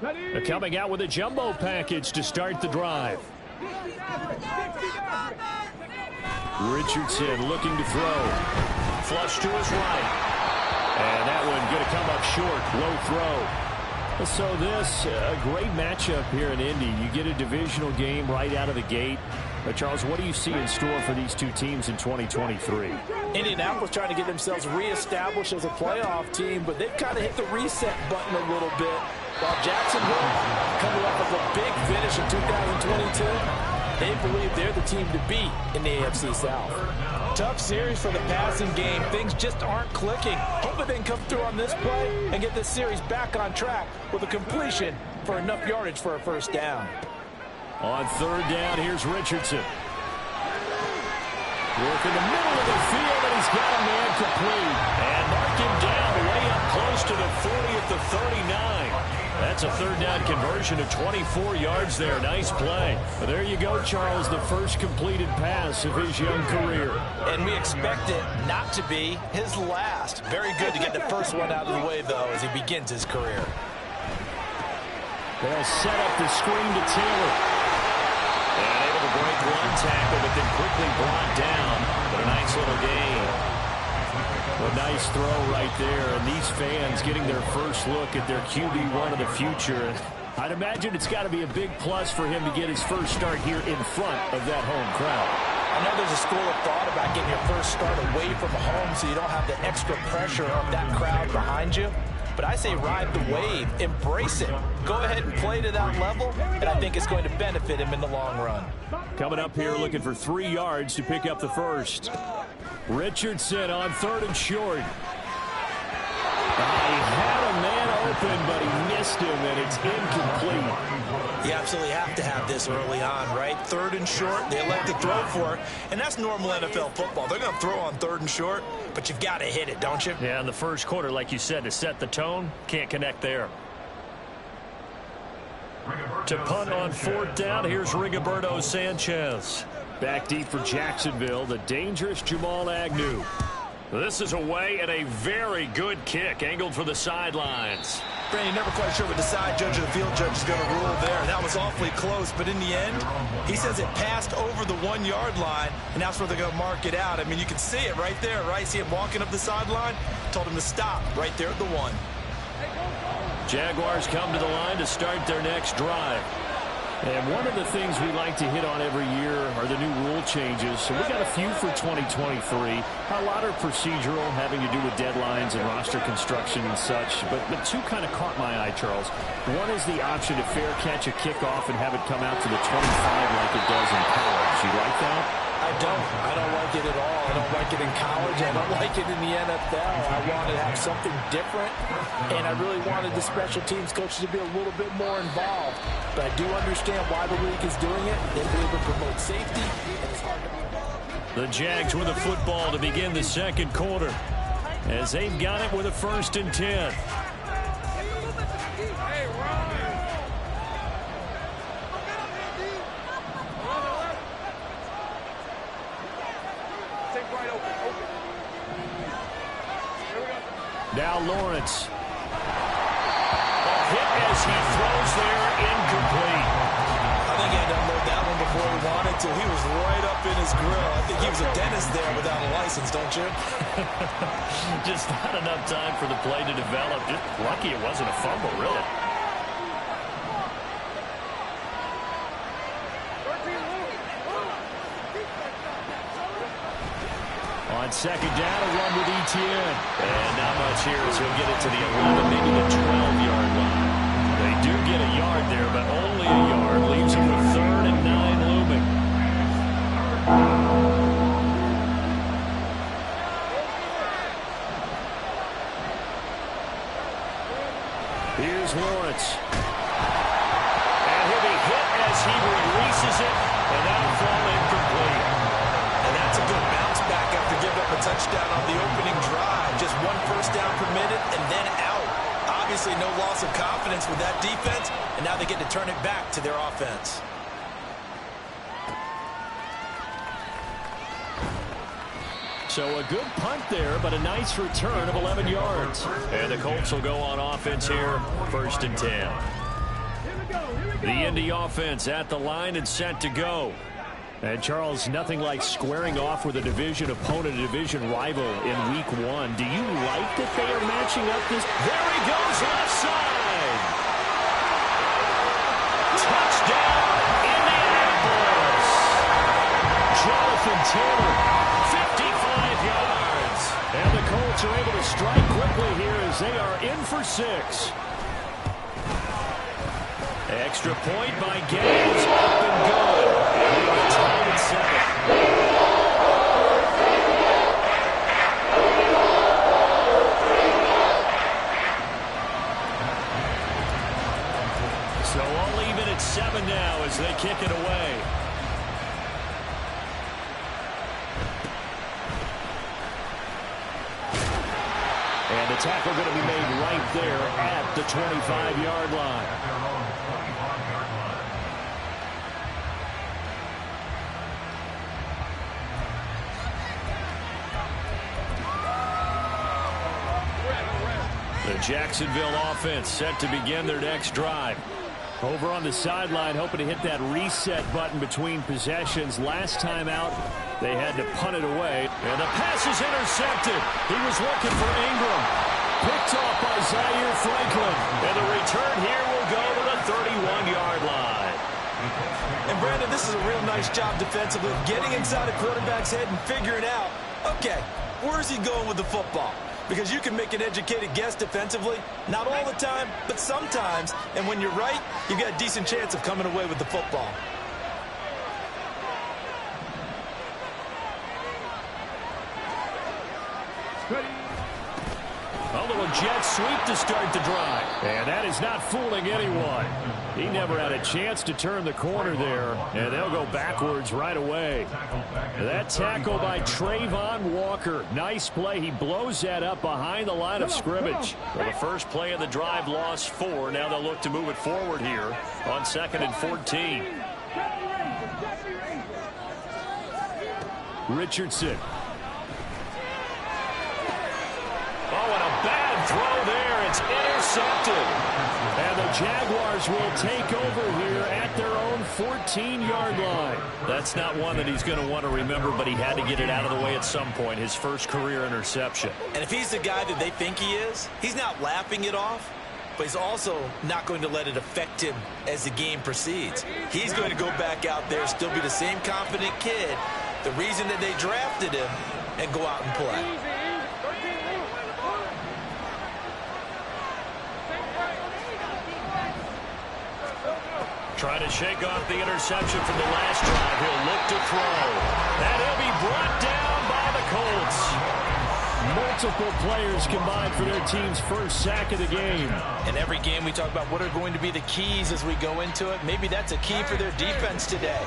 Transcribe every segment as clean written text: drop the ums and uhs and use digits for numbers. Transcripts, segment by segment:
They're coming out with a jumbo package to start the drive. Richardson looking to throw. Flush to his right. And that one going to come up short. Low throw. So this, a great matchup here in Indy. You get a divisional game right out of the gate. But Charles, what do you see in store for these two teams in 2023? Indianapolis trying to get themselves reestablished as a playoff team, but they've kind of hit the reset button a little bit. While Jacksonville, coming off of a big finish in 2022, they believe they're the team to beat in the AFC South. Tough series for the passing game. Things just aren't clicking. Hopefully they can come through on this play and get this series back on track with a completion for enough yardage for a first down. On third down, here's Richardson. Work in the middle of the field, and he's got a man complete. And mark him down way up close to the 40 at the 39. That's a third down conversion of 24 yards there. Nice play. Well, there you go, Charles, the first completed pass of his young career. And we expect it not to be his last. Very good to get the first one out of the way, though, as he begins his career. They'll set up the screen to Taylor. And able to break one tackle, but then quickly brought down. But a nice little gain. A nice throw right there. And these fans getting their first look at their QB1 of the future. I'd imagine it's got to be a big plus for him to get his first start here in front of that home crowd. I know there's a school of thought about getting your first start away from home so you don't have the extra pressure of that crowd behind you. But I say ride the wave, embrace it. Go ahead and play to that level, and I think it's going to benefit him in the long run. Coming up here looking for 3 yards to pick up the first. Richardson on third and short. He had a man open, but he missed him, and it's incomplete. You absolutely have to have this early on, right? Third and short, they elect to throw for it, and that's normal NFL football. They're going to throw on third and short, but you've got to hit it, don't you? Yeah, in the first quarter, like you said, to set the tone, can't connect there. To punt on fourth down, here's Rigoberto Sanchez. Back deep for Jacksonville, the dangerous Jamal Agnew. This is away and a very good kick, angled for the sidelines. Brandon, never quite sure what the side judge or the field judge is going to rule there. That was awfully close, but in the end, he says it passed over the 1 yard line, and that's where they're going to mark it out. I mean, you can see it right there, right? See him walking up the sideline? Told him to stop right there at the 1. Jaguars come to the line to start their next drive. And one of the things we like to hit on every year are the new rule changes. So we got a few for 2023. A lot are procedural, having to do with deadlines and roster construction and such. But two kind of caught my eye, Charles. One is the option to fair catch a kickoff and have it come out to the 25 like it does in college. You like that? I don't like it at all. I don't like it in college. I don't like it in the NFL. I wanted to have something different, and I really wanted the special teams coaches to be a little bit more involved. But I do understand why the league is doing it. They believe it promotes safety, and it's hard to... The Jags with a football to begin the second quarter, as they've got it with a 1st and 10. Now Lawrence. A hit as he throws there, incomplete. I think he had to unload that one before he wanted to. He was right up in his grill. I think he was a dentist there without a license, don't you? Just not enough time for the play to develop. Just lucky it wasn't a fumble, really. On second down, a run with Etienne. And not much here as he'll get it to the 11, maybe the 12-yard line. They do get a yard there, but only a yard. Leaves him with 3rd and 9 looming. Here's Lawrence. And he'll be hit as he releases it, and that'll fall incomplete. And that's a good bounce back after giving up a touchdown on the opening drive. Just 1 first down permitted and then out. Obviously no loss of confidence with that defense, and now they get to turn it back to their offense. So a good punt there, but a nice return of 11 yards. And the Colts will go on offense here, 1st and 10. The Indy offense at the line and set to go. And, Charles, nothing like squaring off with a division opponent, a division rival in Week 1. Do you like that they are matching up this? There he goes, left side. Touchdown, Indianapolis. Jonathan Taylor, 55 yards. And the Colts are able to strike quickly here as they are in for 6. Extra point by Gaines, up and good. And we are tied at 7. So all even at 7 now as they kick it away. And the tackle going to be made right there at the 25-yard line. The Jacksonville offense set to begin their next drive. Over on the sideline, hoping to hit that reset button between possessions. Last time out, they had to punt it away. And the pass is intercepted. He was looking for Ingram. Picked off by Zaire Franklin. And the return here will go to the 31-yard line. And, Brandon, this is a real nice job defensively, getting inside a quarterback's head and figuring out, okay, where's he going with the football? Because you can make an educated guess defensively, not all the time, but sometimes. And when you're right, you've got a decent chance of coming away with the football. A little jet sweep to start the drive. And that is not fooling anyone. He never had a chance to turn the corner there, and they'll go backwards right away. That tackle by Trayvon Walker. Nice play. He blows that up behind the line of scrimmage. Well, the first play of the drive lost 4. Now they'll look to move it forward here on 2nd and 14. Richardson. Oh, and a bad throw there. It's intercepted. And the Jaguars will take over here at their own 14-yard line. That's not one that he's going to want to remember, but he had to get it out of the way at some point. His first career interception. And if he's the guy that they think he is, he's not laughing it off, but he's also not going to let it affect him as the game proceeds. He's going to go back out there, still be the same confident kid, the reason that they drafted him, and go out and play. Trying to shake off the interception from the last drive. He'll look to throw. And he'll be brought down by the Colts. Multiple players combined for their team's first sack of the game. In every game we talk about what are going to be the keys as we go into it. Maybe that's a key for their defense today.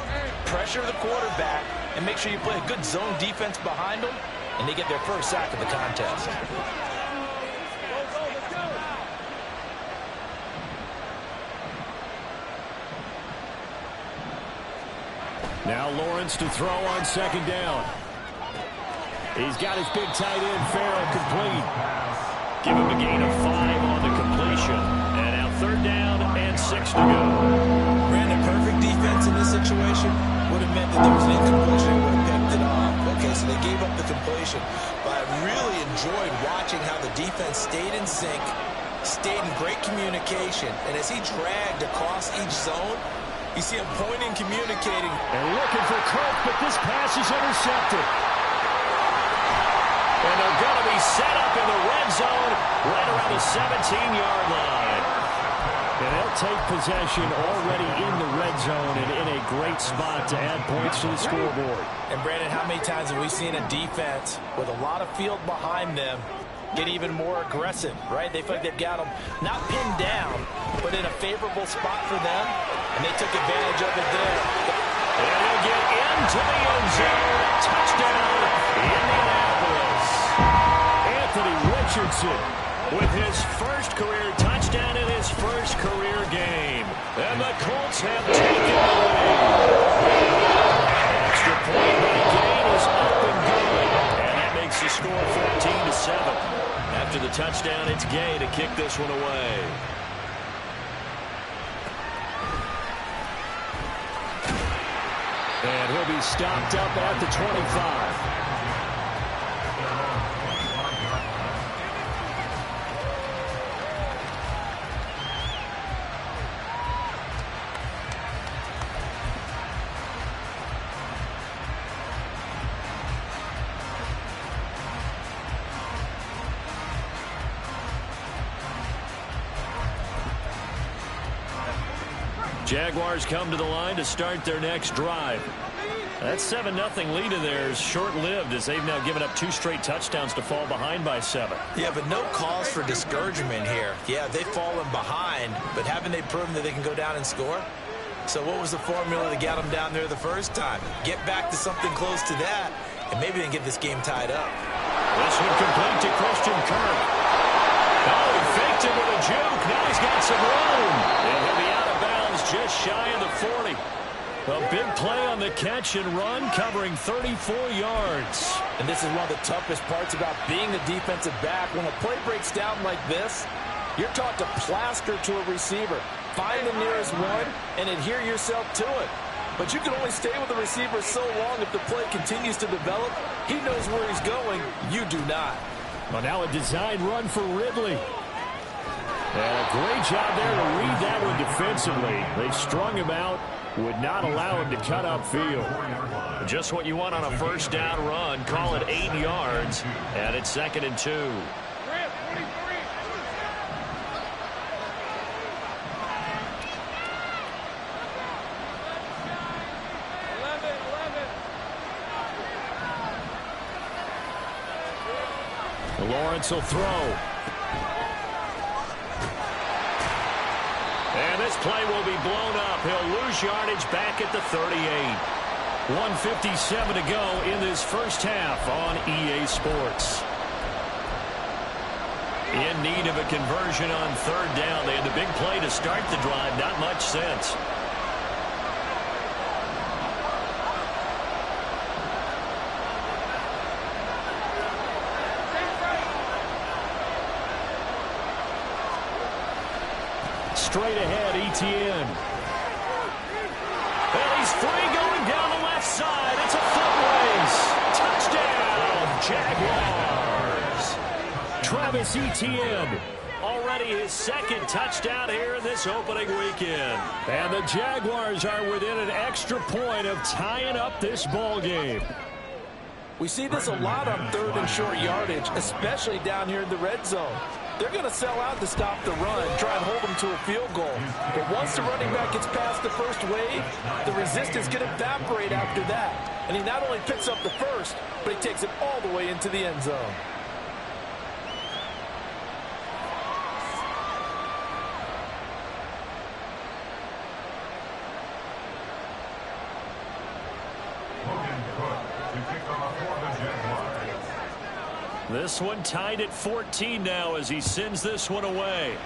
Pressure the quarterback and make sure you play a good zone defense behind them, and they get their first sack of the contest. Now Lawrence to throw on 2nd down. He's got his big tight end, Farrell, complete. Give him a gain of 5 on the completion. And now 3rd down and 6 to go. Brandon, perfect defense in this situation would have meant that there was an incompletion. Would have picked it off. Okay, so they gave up the completion. But I really enjoyed watching how the defense stayed in sync, stayed in great communication. And as he dragged across each zone, you see him pointing, communicating. And looking for Kirk, but this pass is intercepted. And they're going to be set up in the red zone right around the 17-yard line. And they'll take possession already in the red zone and in a great spot to add points to the scoreboard. And, Brandon, how many times have we seen a defense with a lot of field behind them get even more aggressive, right? They feel like they've got them not pinned down, but in a favorable spot for them, and they took advantage of it there. And they'll get into the end zone. Touchdown, Indianapolis. Anthony Richardson with his first career touchdown in his first career game. And the Colts have taken the lead. Extra point by Gain is up and good. And that makes the score 14-7. After the touchdown, it's Gay to kick this one away. And he'll be stopped up at the 25. Jaguars come to the line to start their next drive. That 7-0 lead of theirs short-lived as they've now given up 2 straight touchdowns to fall behind by 7. Yeah, but no cause for discouragement here. Yeah, they've fallen behind, but haven't they proven that they can go down and score? So what was the formula that got them down there the first time? Get back to something close to that, and maybe they can get this game tied up. This one complete to Christian Kirk. Oh, he faked it with a juke. Now he's got some room. And he'll be out of bounds just shy of the 40. A big play on the catch and run, covering 34 yards. And this is one of the toughest parts about being a defensive back. When a play breaks down like this, you're taught to plaster to a receiver. Find the nearest one and adhere yourself to it. But you can only stay with the receiver so long if the play continues to develop. He knows where he's going. You do not. Well, now a design run for Ridley. And a great job there to read that one defensively. They strung him out, would not allow him to cut upfield. Just what you want on a first down run. Call it 8 yards, and it's 2nd and 2. Lawrence will throw. And this play will be blown up. He'll lose yardage back at the 38. 1:57 to go in this first half on EA Sports. In need of a conversion on 3rd down. They had the big play to start the drive. Not much sense. Straight ahead, Etienne. And he's free going down the left side. It's a foot race. Touchdown, Jaguars. Travis Etienne, already his 2nd touchdown here in this opening weekend. And the Jaguars are within an extra point of tying up this ball game. We see this a lot on 3rd and short yardage, especially down here in the red zone. They're going to sell out to stop the run, try and hold them to a field goal. But once the running back gets past the first wave, the resistance can evaporate after that. And he not only picks up the first, but he takes it all the way into the end zone. This one tied at 14 now as he sends this one away.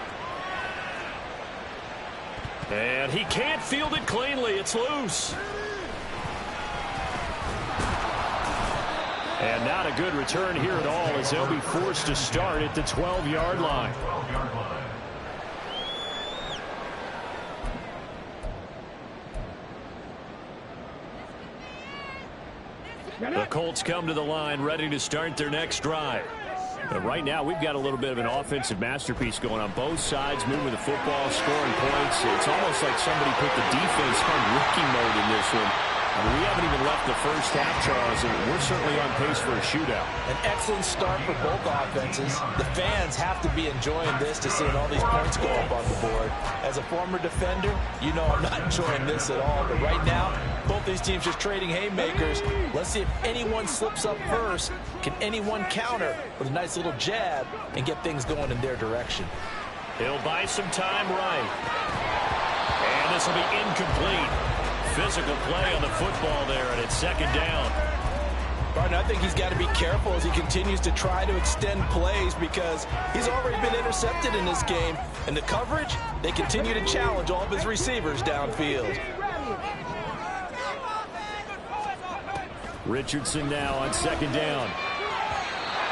And he can't field it cleanly. It's loose. And not a good return here at all as they'll be forced to start at the 12-yard line. The Colts come to the line ready to start their next drive. And right now we've got a little bit of an offensive masterpiece going on both sides, moving the football, scoring points. It's almost like somebody put the defense on rookie mode in this one. We haven't even left the first half, Charles, and we're certainly on pace for a shootout. An excellent start for both offenses. The fans have to be enjoying this to seeing all these points go up on the board. As a former defender, you know I'm not enjoying this at all. But right now, both these teams just trading haymakers. Let's see if anyone slips up first. Can anyone counter with a nice little jab and get things going in their direction? He'll buy some time right. And this will be incomplete. Physical play on the football there, and it's 2nd down. Barton, I think he's got to be careful as he continues to try to extend plays because he's already been intercepted in this game. And the coverage, they continue to challenge all of his receivers downfield. Richardson now on 2nd down.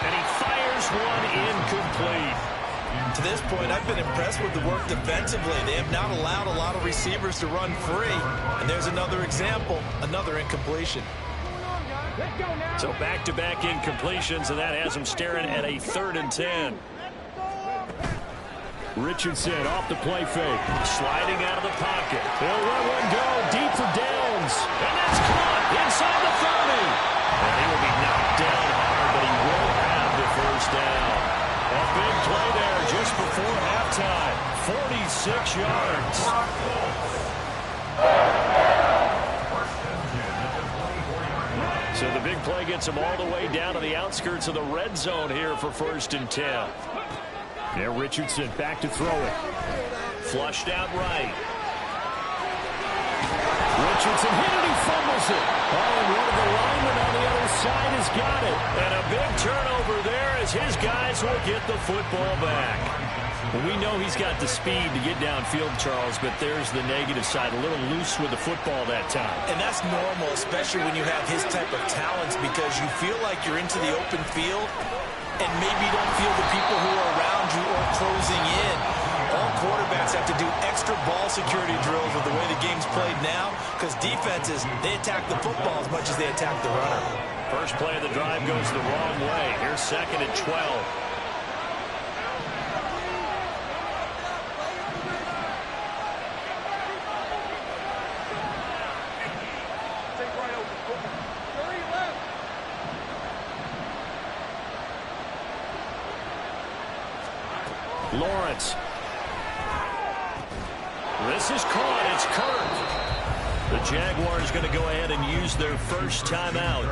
And he fires one incomplete. To this point, I've been impressed with the work defensively. They have not allowed a lot of receivers to run free. And there's another example, another incompletion. So back-to-back incompletions, and that has them staring at a 3rd and 10. Richardson off the play fake. Sliding out of the pocket. He'll let one go deep for Downs. And that's caught inside the 30. And he will be knocked down hard, but he will have the first down. A big play there just before halftime. 46 yards. So the big play gets him all the way down to the outskirts of the red zone here for 1st and 10. Yeah, Richardson back to throw it. Flushed out right. Richardson hit it, he fumbles it. Oh, and one of the linemen on the other side has got it. And a big turnover there as his guys will get the football back. We know he's got the speed to get downfield, Charles, but there's the negative side. A little loose with the football that time. And that's normal, especially when you have his type of talents, because you feel like you're into the open field and maybe you don't feel the people who are around you or closing in. All quarterbacks have to do extra ball security drills with the way the game's played now, because defenses, they attack the football as much as they attack the runner. First play of the drive goes the wrong way. Here's 2nd and 12. Lawrence. This is caught. It's Kirk. The Jaguars going to go ahead and use their first timeout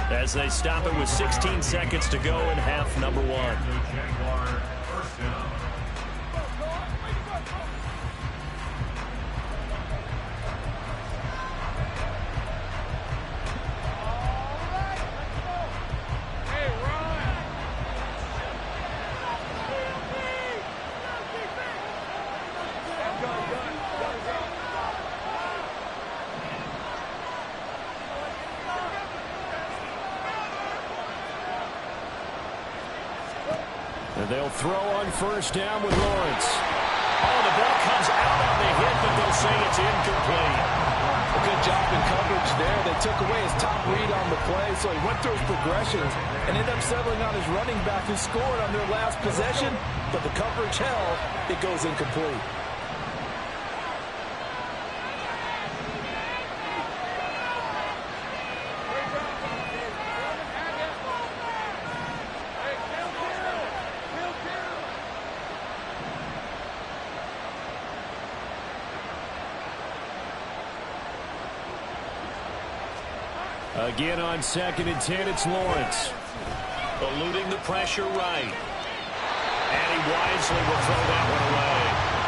as they stop it with 16 seconds to go in half number 1. And they'll throw on first down with Lawrence. Oh, the ball comes out on the hit, but they'll say it's incomplete. A good job in coverage there. They took away his top read on the play, so he went through his progressions and ended up settling on his running back who scored on their last possession, but the coverage held. It goes incomplete. Again on 2nd and 10, it's Lawrence. Eluding the pressure right. And he wisely will throw that one away.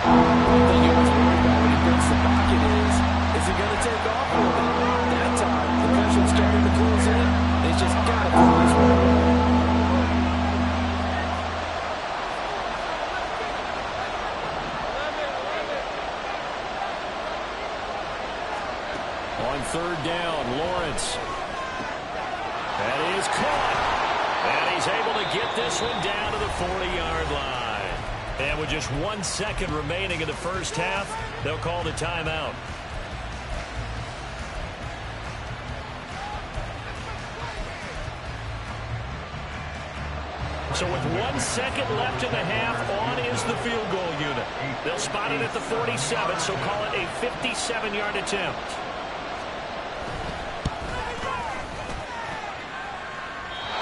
The thing you have to worry about when he breaks the pocket is he going to take off with it? That time, the pressure started to close in. He's just got to pull his way. On 3rd down, Lawrence. That is caught. And he's able to get this one down to the 40-yard line. And with just 1 second remaining in the first half, they'll call the timeout. So with 1 second left in the half, on is the field goal unit. They'll spot it at the 47, so call it a 57-yard attempt.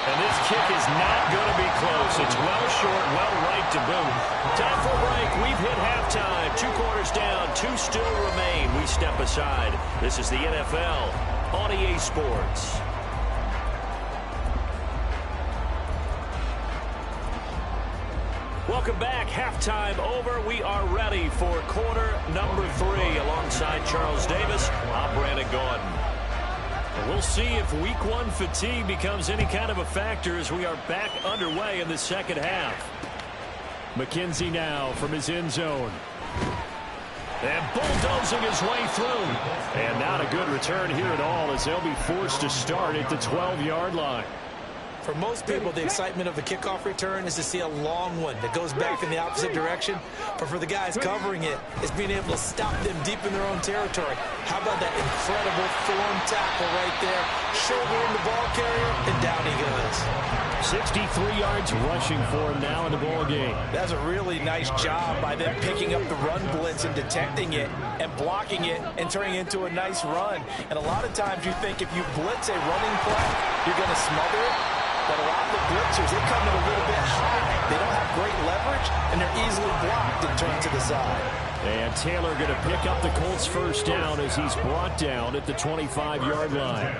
And this kick is not going to be close. It's well short, well right to boot. Time for a break. We've hit halftime. 2 quarters down, 2 still remain. We step aside. This is the NFL on EA Sports. Welcome back. Halftime over. We are ready for quarter number 3 alongside Charles Davis. I'm Brandon Gordon. We'll see if week 1 fatigue becomes any kind of a factor as we are back underway in the second half. McKenzie now from his end zone. And bulldozing his way through. And not a good return here at all as they'll be forced to start at the 12-yard line. For most people, the excitement of the kickoff return is to see a long one that goes back in the opposite direction. But for the guys covering it, it's being able to stop them deep in their own territory. How about that incredible form tackle right there? Shoulder in the ball carrier, and down he goes. 63 yards rushing for him now in the ball game. That's a really nice job by them picking up the run blitz and detecting it and blocking it and turning it into a nice run. And a lot of times you think if you blitz a running play, you're going to smother it. But a lot of the blitzers, they come in a little bit high. They don't have great leverage, and they're easily blocked and turned to the side. And Taylor going to pick up the Colts first down as he's brought down at the 25-yard line.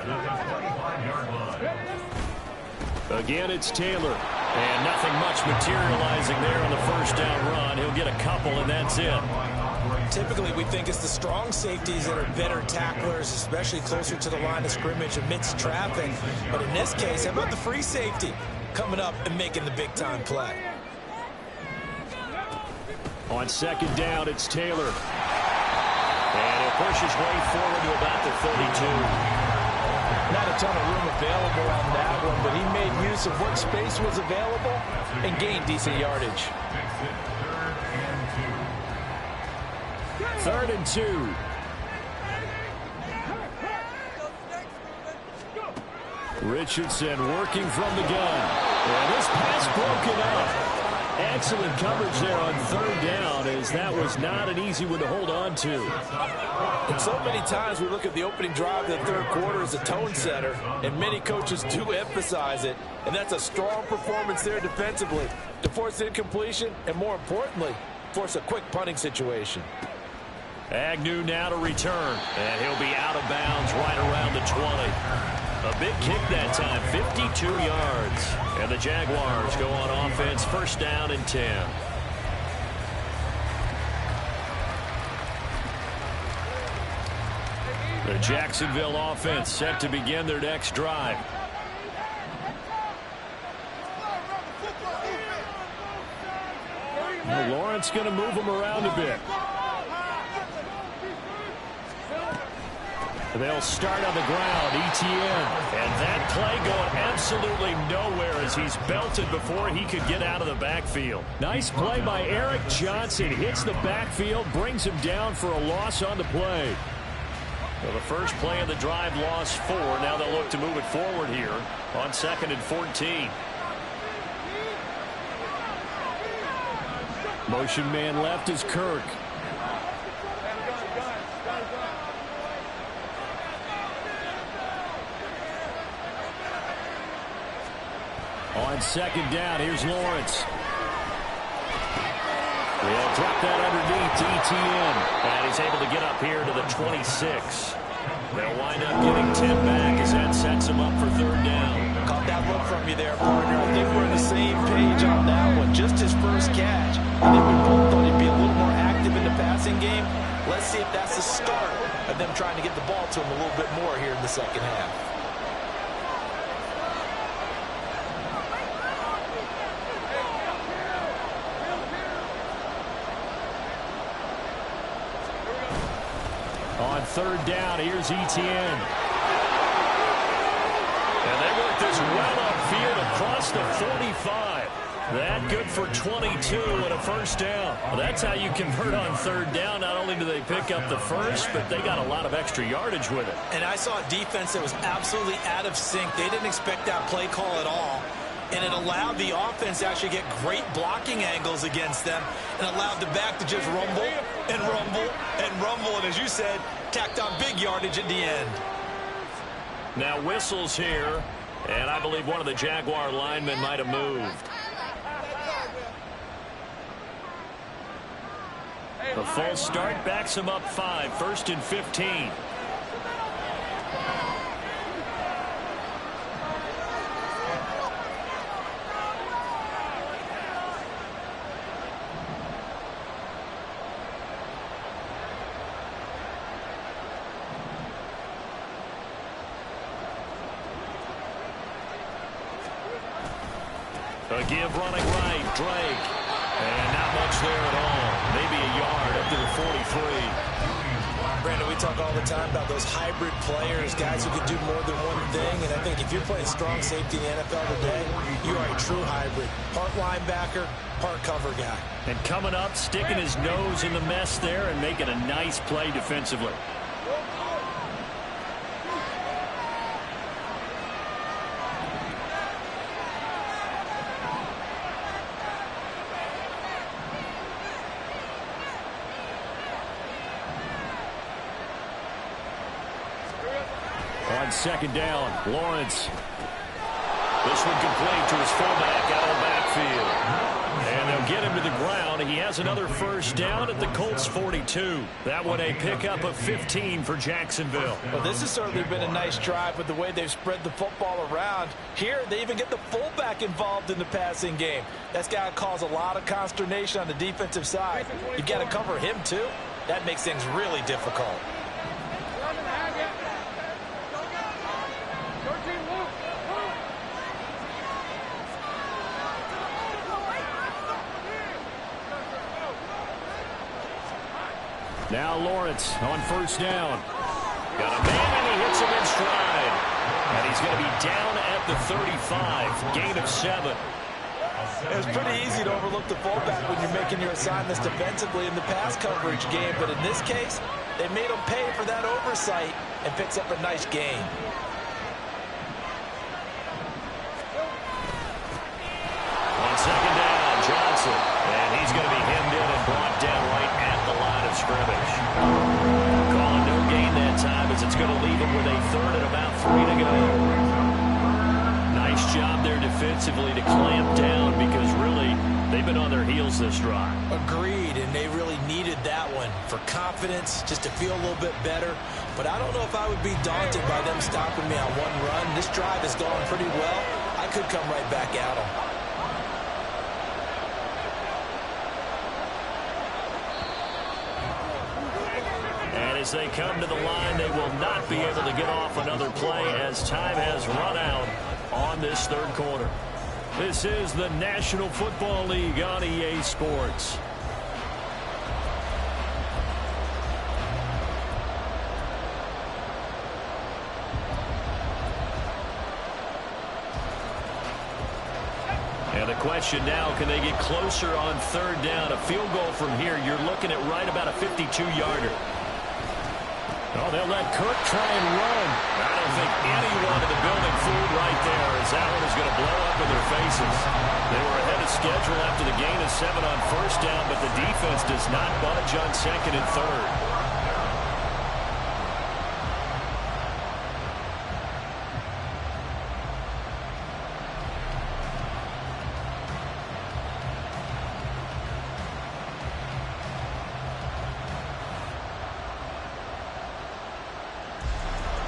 Again, it's Taylor. And nothing much materializing there on the first down run. He'll get a couple, and that's it. Typically, we think it's the strong safeties that are better tacklers, especially closer to the line of scrimmage amidst traffic. But in this case, how about the free safety coming up and making the big-time play? On second down, it's Taylor. And he'll push his way forward to about the 32. Not a ton of room available on that one, but he made use of what space was available and gained decent yardage. 3rd and 2. Richardson working from the gun. And this pass broken up. Excellent coverage there on 3rd down, as that was not an easy one to hold on to. And so many times we look at the opening drive of the third quarter as a tone setter, and many coaches do emphasize it. And that's a strong performance there defensively to force incompletion and, more importantly, force a quick punting situation. Agnew now to return, and he'll be out of bounds right around the 20. A big kick that time, 52 yards. And the Jaguars go on offense, first down and 10. The Jacksonville offense set to begin their next drive. Well, Lawrence going to move them around a bit. They'll start on the ground, Etienne. And that play going absolutely nowhere as he's belted before he could get out of the backfield. Nice play by Eric Johnson. Hits the backfield, brings him down for a loss on the play. Well, the first play of the drive lost 4. Now they'll look to move it forward here on 2nd and 14. Motion man left is Kirk. On second down, here's Lawrence. They'll drop that underneath to Etienne. And he's able to get up here to the 26. They'll wind up getting 10 back as that sets him up for 3rd down. Caught that look from you there, partner. I think we're on the same page on that one. Just his first catch. I think we both thought he'd be a little more active in the passing game. Let's see if that's the start of them trying to get the ball to him a little bit more here in the second half. On 3rd down, here's Etienne. And they work this well upfield across the 45. That good for 22 and a first down. Well, that's how you convert on 3rd down. Not only do they pick up the first, but they got a lot of extra yardage with it. And I saw a defense that was absolutely out of sync. They didn't expect that play call at all. And it allowed the offense to actually get great blocking angles against them and allowed the back to just rumble and rumble and rumble. And as you said, tacked on big yardage at the end. Now whistles here, and I believe one of the Jaguar linemen might have moved. The full start backs him up 5, 1st and 15. A give running right, Drake. And not much there at all. Maybe a yard up to the 43. Brandon, we talk all the time about those hybrid players, guys who can do more than one thing. And I think if you're playing strong safety in the NFL today, you are a true hybrid. Part linebacker, part cover guy. And coming up, sticking his nose in the mess there and making a nice play defensively. On second down, Lawrence. This one complete to his fullback out of the backfield. And they'll get him to the ground. He has another first down at the Colts 42. That one a pickup of 15 for Jacksonville. Well, this has certainly been a nice drive with the way they've spread the football around. Here, they even get the fullback involved in the passing game. That's got to cause a lot of consternation on the defensive side. You've got to cover him, too. That makes things really difficult. Now Lawrence on first down. Got a man, and he hits him in stride. And he's going to be down at the 35. Gain of 7. It's pretty easy to overlook the fullback when you're making your assignments defensively in the pass coverage game. But in this case, they made him pay for that oversight and picks up a nice gain. On second down, Johnson. And he's going to be hemmed in and brought down right at the line of scrimmage. Calling no gain that time as it's going to leave him with a third and about 3 to go. Nice job there defensively to clamp down because really they've been on their heels this drive. Agreed, and they really needed that one for confidence, just to feel a little bit better. But I don't know if I would be daunted by them stopping me on one run. This drive has gone pretty well. I could come right back at them. As they come to the line, they will not be able to get off another play as time has run out on this third quarter. This is the National Football League on EA Sports. And the question now, can they get closer on third down? A field goal from here, you're looking at right about a 52-yarder. Oh, they'll let Kirk try and run. I don't think anyone in the building fooled right there as that one is going to blow up in their faces. They were ahead of schedule after the gain of 7 on first down, but the defense does not budge on second and third.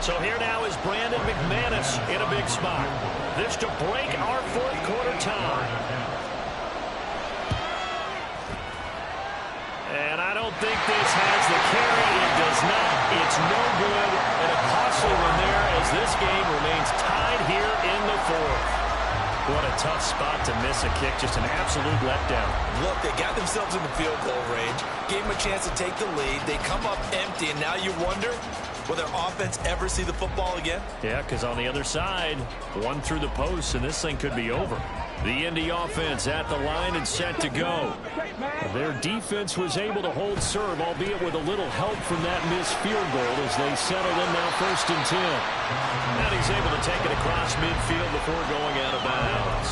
So here now is Brandon McManus in a big spot. This to break our fourth quarter tie. And I don't think this has the carry. It does not. It's no good. And a costly one there as this game remains tied here in the fourth. What a tough spot to miss a kick. Just an absolute letdown. Look, they got themselves in the field goal range, gave them a chance to take the lead. They come up empty, and now you wonder, will their offense ever see the football again? Yeah, because on the other side, one through the post, and this thing could be over. The Indy offense at the line and set to go. Their defense was able to hold serve, albeit with a little help from that missed field goal as they settle in now 1st and 10. And he's able to take it across midfield before going out of bounds.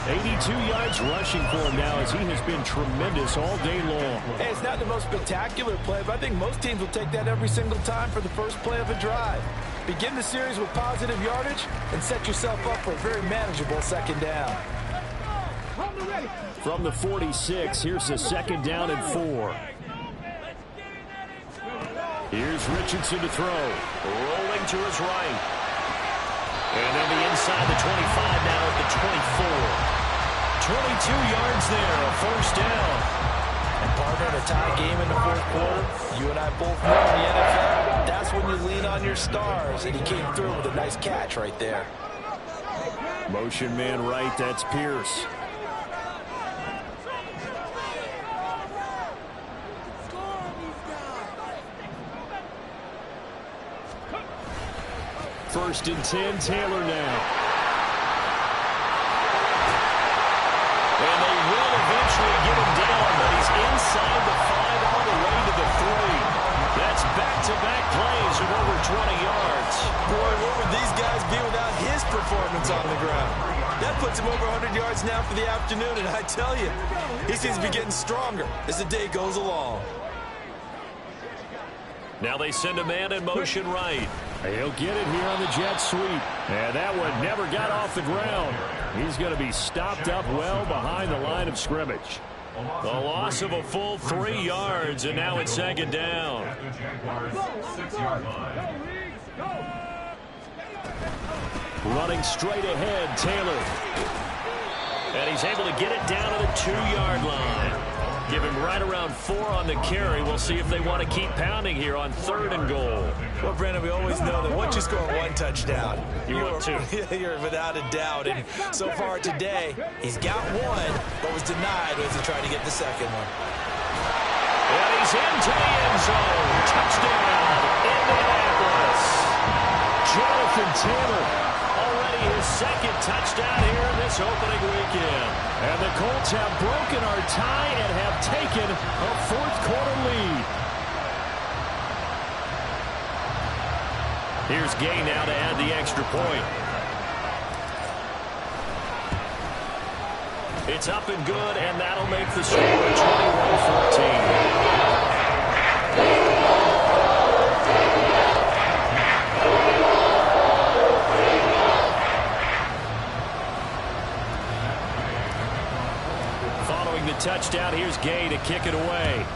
82 yards rushing for him now as he has been tremendous all day long. Hey, it's not the most spectacular play, but I think most teams will take that every single time for the first play of a drive. Begin the series with positive yardage and set yourself up for a very manageable second down. From the 46, here's the 2nd down and 4. Here's Richardson to throw. Rolling to his right. And then the inside the 25 now at the 24. 22 yards there, a 1st down. And partner, in a tie game in the fourth quarter, you and I both know in the NFL, that's when you lean on your stars. And he came through with a nice catch right there. Motion man right, that's Pierce. First and 10, Taylor now. And they will eventually get him down, but he's inside the 5 all the way to the 3. That's back-to-back plays of over 20 yards. Boy, what would these guys be without his performance on the ground? That puts him over 100 yards now for the afternoon, and I tell you, he seems to be getting stronger as the day goes along. Now they send a man in motion right. He'll get it here on the jet sweep. And that one never got off the ground. He's going to be stopped up well behind the line of scrimmage. The loss of a full 3 yards, and now it's second down. Running straight ahead, Taylor. And he's able to get it down to the 2-yard line. Give him right around 4 on the carry. We'll see if they want to keep pounding here on 3rd and goal. Well, Brandon, we always know that once you score 1 touchdown, want 2. You're without a doubt. And so far today, he's got 1, but was denied as he tried to get the second one. And he's into the end zone. Touchdown, Indianapolis. Jonathan Taylor, already his 2nd touchdown here this opening weekend. And the Colts have broken our tie and have taken a 4th-quarter lead. Here's Gay now to add the extra point. It's up and good, and that'll make the score 21-14. Touchdown. Here's Gay to kick it away.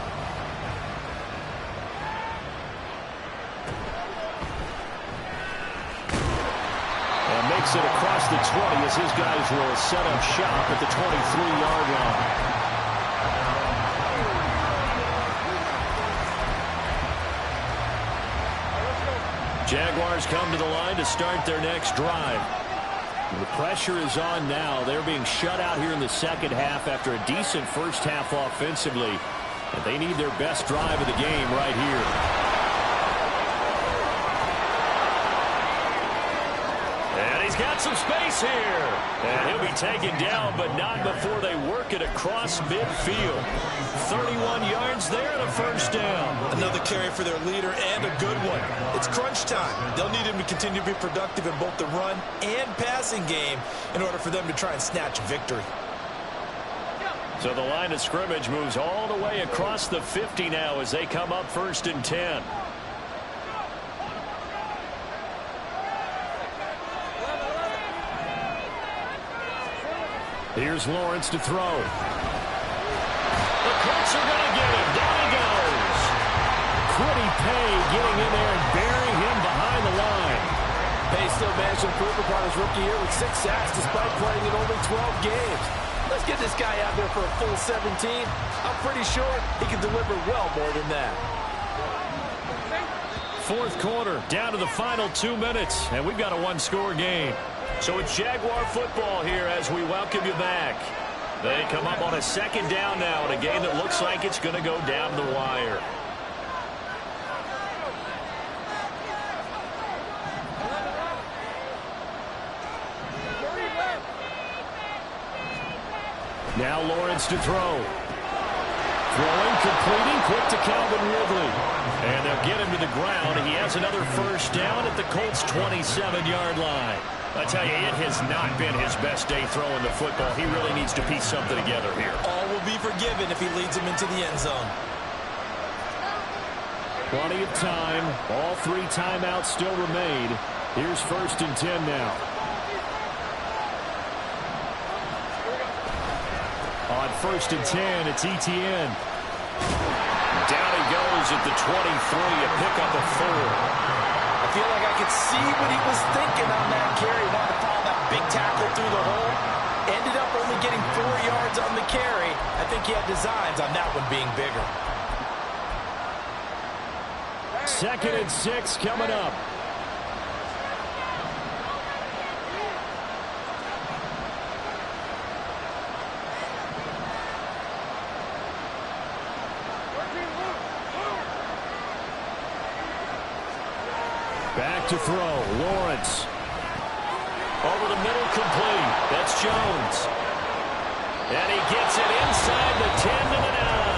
And makes it across the 20 as his guys will set up shop at the 23-yard line. Jaguars come to the line to start their next drive. The pressure is on now. They're being shut out here in the second half after a decent first half offensively. And they need their best drive of the game right here. And he's got some space here. And he'll be taken down, but not before they work it across midfield. 31 yards there and a first down. Another carry for their leader and a good one. It's crunch time. They'll need him to continue to be productive in both the run and passing game in order for them to try and snatch a victory. So the line of scrimmage moves all the way across the 50 now as they come up 1st and 10. Here's Lawrence to throw. The Colts are going to get him. Down he goes. Quiddy Pay getting in there and burying him behind the line. Pay still managed to improve upon his rookie year with 6 sacks despite playing in only 12 games. Let's get this guy out there for a full 17. I'm pretty sure he can deliver well more than that. 4th quarter, down to the final 2 minutes, and we've got a 1-score game. So it's Jaguar football here as we welcome you back. They come up on a 2nd down now in a game that looks like it's going to go down the wire. Now Lawrence to throw. Throwing, completing, quick to Calvin Ridley. And they'll get him to the ground. He has another first down at the Colts' 27-yard line. I tell you, it has not been his best day throwing the football. He really needs to piece something together here. All will be forgiven if he leads him into the end zone. Plenty of time. All 3 timeouts still remain. Here's 1st and 10 now. On 1st and 10, it's Etienne. Down he goes at the 23, a pickup of 4. I feel like I could see what he was thinking on that carry. Wanted to follow that big tackle through the hole. Ended up only getting 4 yards on the carry. I think he had designs on that one being bigger. 2nd and 6 coming up. Back to throw. Lawrence. Over the middle, complete. That's Jones. And he gets it inside the 10 to the 9.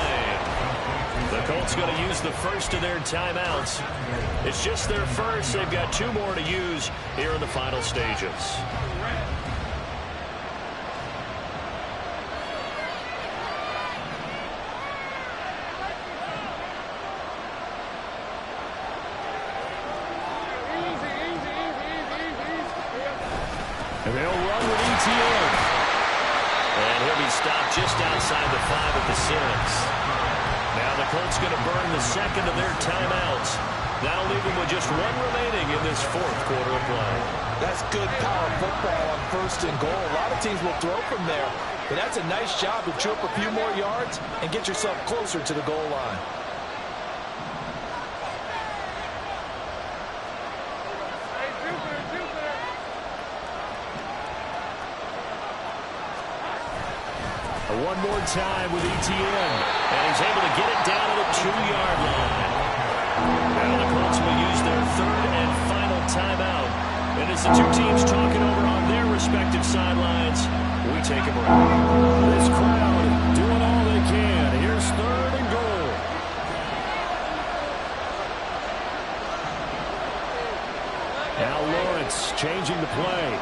The Colts going to use the first of their timeouts. It's just their first. They've got 2 more to use here in the final stages. And they'll run with ETN. And he'll be stopped just outside the 5 at the 6. Now the Colts going to burn the second of their timeouts. That'll leave them with just 1 remaining in this 4th quarter of play. That's good power football on 1st and goal. A lot of teams will throw from there, but that's a nice job to chew up a few more yards and get yourself closer to the goal line. One more time with ETN, and he's able to get it down to the 2-yard line. Now the Colts will use their 3rd and final timeout. And as the 2 teams talking over on their respective sidelines, we take a break. This crowd doing all they can. Here's 3rd and goal. Now Lawrence changing the play.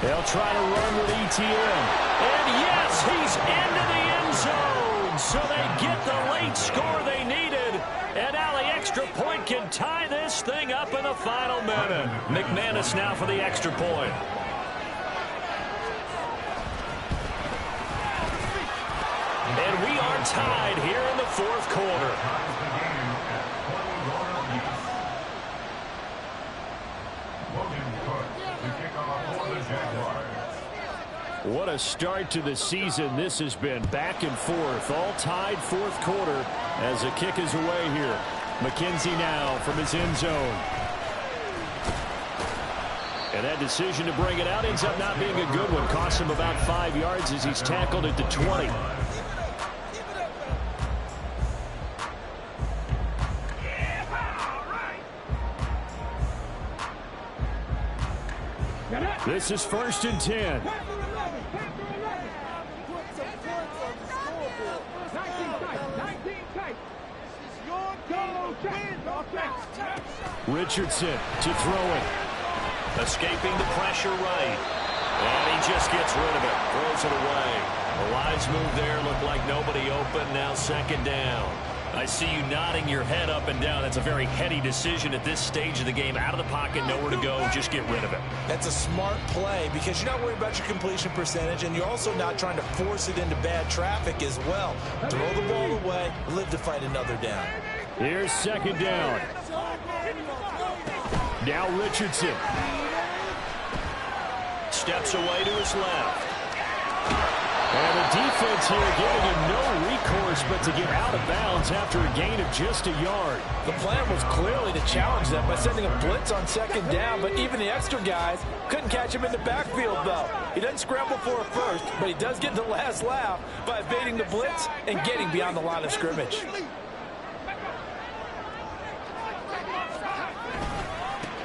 They'll try to run with ETN. And yes, he's into the end zone. So they get the late score they needed. And now the extra point can tie this thing up in the final minute. McManus now for the extra point. And we are tied here in the 4th quarter. What a start to the season this has been. Back and forth, all tied 4th quarter as the kick is away here. McKenzie now from his end zone. And that decision to bring it out ends up not being a good one. Costs him about 5 yards as he's tackled at the 20. This is 1st and 10. Richardson to throw it. Escaping the pressure right. And he just gets rid of it. Throws it away. The lines move there. Look like nobody open. Now 2nd down. I see you nodding your head up and down. That's a very heady decision at this stage of the game. Out of the pocket, nowhere to go. Just get rid of it. That's a smart play because you're not worried about your completion percentage, and you're also not trying to force it into bad traffic as well. Throw the ball away, live to fight another down. Here's 2nd down. Now Richardson. Steps away to his left. And the defense here giving him no recourse but to get out of bounds after a gain of just a yard. The plan was clearly to challenge them by sending a blitz on 2nd down, but even the extra guys couldn't catch him in the backfield, though. He doesn't scramble for a first, but he does get the last laugh by evading the blitz and getting beyond the line of scrimmage.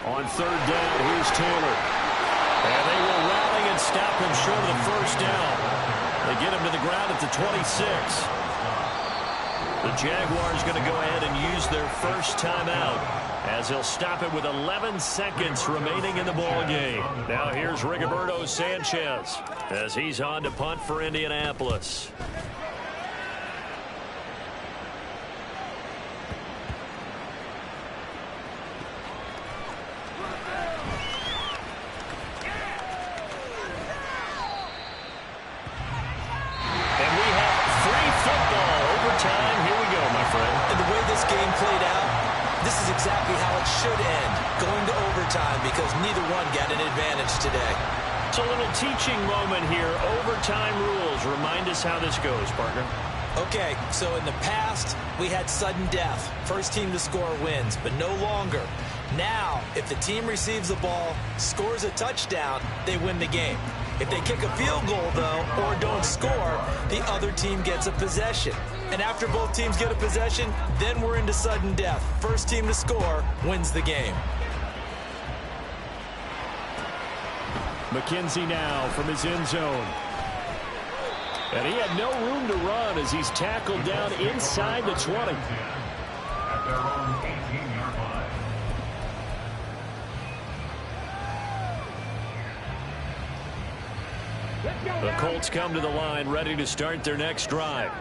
On 3rd down, here's Taylor. And they will rally and stop him short of the 1st down. They get him to the ground at the 26. The Jaguars going to go ahead and use their first timeout as he'll stop it with 11 seconds remaining in the ball game. Now here's Rigoberto Sanchez as he's on to punt for Indianapolis. Exactly how it should end, going to overtime because neither one got an advantage today. It's a little teaching moment here. Overtime rules. Remind us how this goes, partner. Okay, so in the past, we had sudden death. First team to score wins, but no longer. Now, if the team receives the ball, scores a touchdown, they win the game. If they kick a field goal, though, or don't score, the other team gets a possession. And after both teams get a possession, then we're into sudden death. First team to score wins the game. McKenzie now from his end zone. And he had no room to run as he's tackled down inside the 20. At their own 18-yard line. The Colts come to the line ready to start their next drive.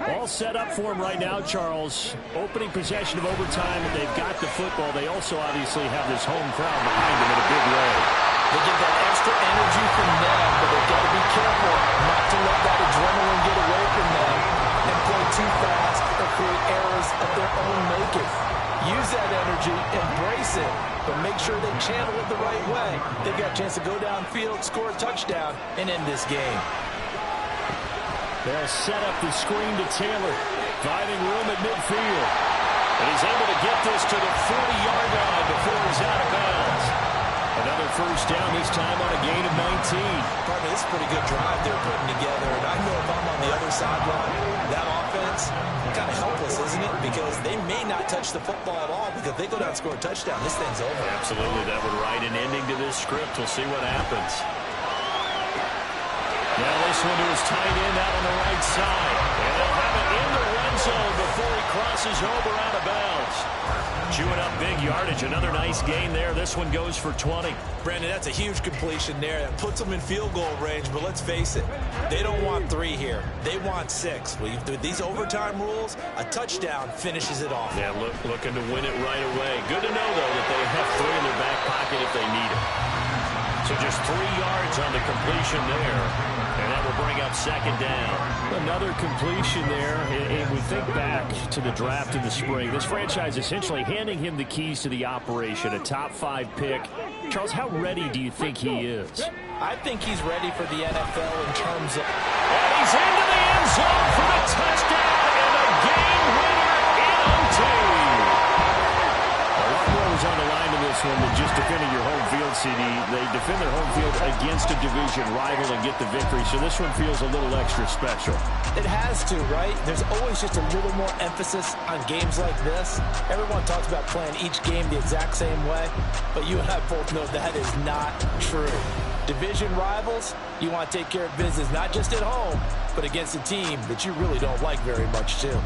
All set up for him right now, Charles. Opening possession of overtime. They've got the football. They also obviously have this home crowd behind them in a big way. They get that extra energy from them, but they've got to be careful not to let that adrenaline get away from them and play too fast or create errors of their own making. Use that energy, embrace it, but make sure they channel it the right way. They've got a chance to go downfield, score a touchdown, and end this game. They'll set up the screen to Taylor, finding room at midfield. And he's able to get this to the 40-yard line before he's out of bounds. Another first down, this time on a gain of 19. Partner, this is a pretty good drive they're putting together. And I know if I'm on the other sideline, that offense, kind of helpless, isn't it? Because they may not touch the football at all, because if they go down and score a touchdown, this thing's over. Absolutely, that would write an ending to this script. We'll see what happens. Now this one to his tight end out on the right side. And they'll have it in the red zone before he crosses over out of bounds. Chewing up big yardage. Another nice gain there. This one goes for 20. Brandon, that's a huge completion there. That puts them in field goal range, but let's face it, they don't want 3 here. They want 6. With these overtime rules, a touchdown finishes it off. Yeah, looking to win it right away. Good to know, though, that they have 3 in their back pocket if they need it. So just 3 yards on the completion there. And that will bring up second down. Another completion there. And we think back to the draft in the spring. This franchise essentially handing him the keys to the operation. A top 5 pick. Charles, how ready do you think he is? I think he's ready for the NFL in terms of... And he's into the end zone for the touchdown and a game winner in OT. A lot more was on the line in this one than just defending your home field, CD. They defend their home field against a division rival and get the victory, so this one feels a little extra special. It has to, right? There's always just a little more emphasis on games like this. Everyone talks about playing each game the exact same way, but you and I both know that is not true. Division rivals, you want to take care of business, not just at home, but against a team that you really don't like very much, too.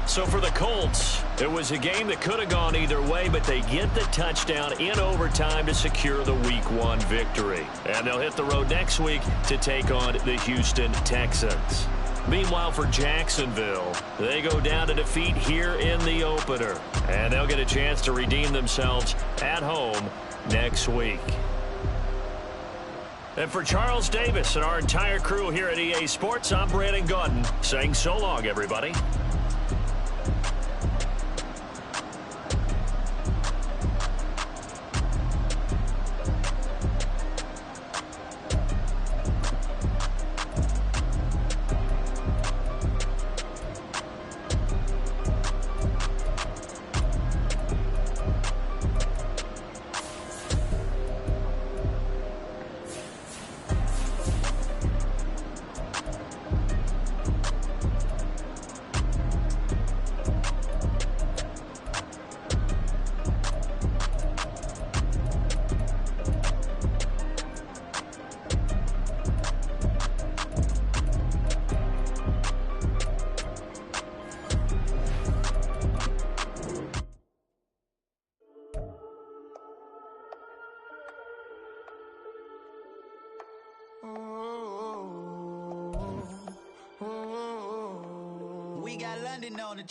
So for the Colts, it was a game that could have gone either way, but they get the touchdown in overtime to secure the Week 1 victory. And they'll hit the road next week to take on the Houston Texans. Meanwhile, for Jacksonville, they go down to defeat here in the opener. And they'll get a chance to redeem themselves at home next week. And for Charles Davis and our entire crew here at EA Sports, I'm Brandon Gaudin saying so long, everybody. We got London on the